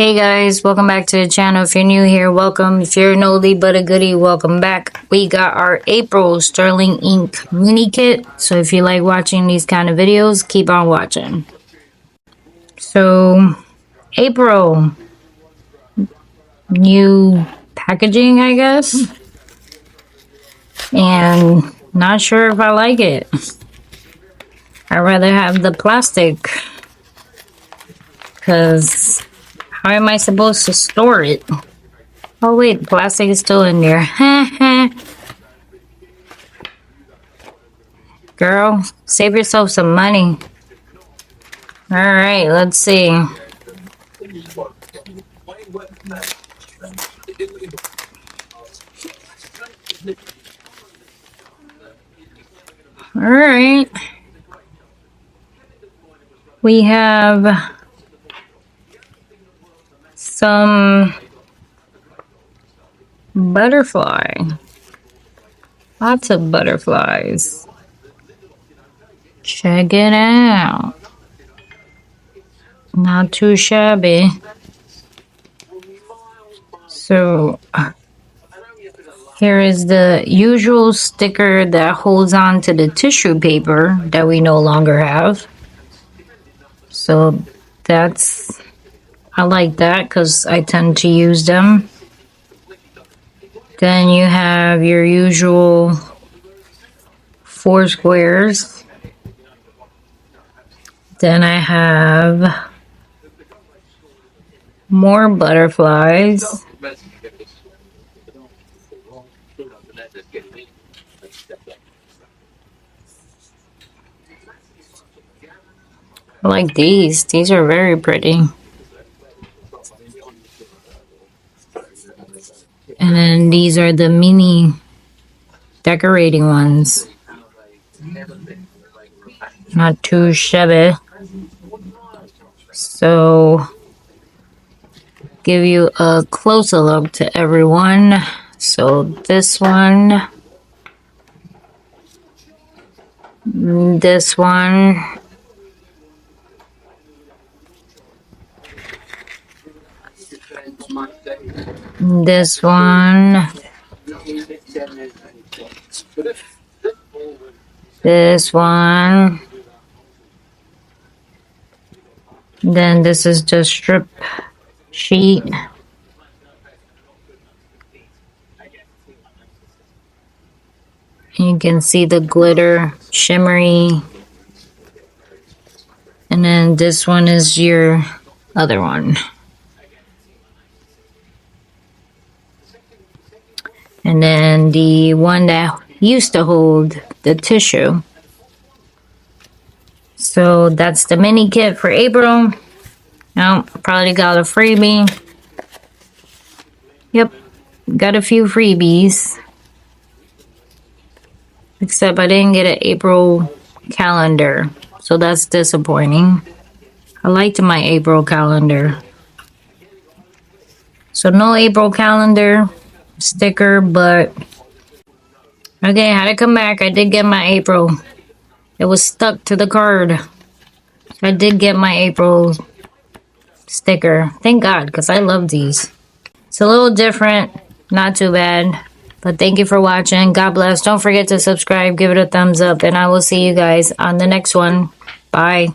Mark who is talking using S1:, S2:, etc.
S1: Hey guys, welcome back to the channel. If you're new here, welcome. If you're an oldie but a goodie, welcome back. We got our April Sterling Ink mini kit. So if you like watching these kind of videos, keep on watching. So, April. New packaging, I guess. And not sure if I like it. I'd rather have the plastic. Because how am I supposed to store it? Oh wait, the plastic is still in there. Girl, save yourself some money. Alright, let's see. Alright. We have some butterfly. Lots of butterflies. Check it out. Not too shabby. So here is the usual sticker that holds on to the tissue paper that we no longer have. So that's, I like that because I tend to use them. Then you have your usual 4 squares. Then I have more butterflies. I like these. These are very pretty. And then these are the mini decorating ones. Not too shabby. So, give you a closer look to everyone. So this one. This one. This one. This one. Then this is the strip sheet. You can see the glitter, shimmery. And then this one is your other one. And then the one that used to hold the tissue. So that's the mini kit for April. Oh, probably got a freebie. Yep, got a few freebies. Except I didn't get an April calendar. So that's disappointing. I liked my April calendar. So no April calendar sticker, but okay, I had to come back. I did get my April. It was stuck to the card. I did get my April sticker. Thank God, because I love these. It's a little different. Not too bad. But thank you for watching. God bless. Don't forget to subscribe. Give it a thumbs up. And I will see you guys on the next one. Bye.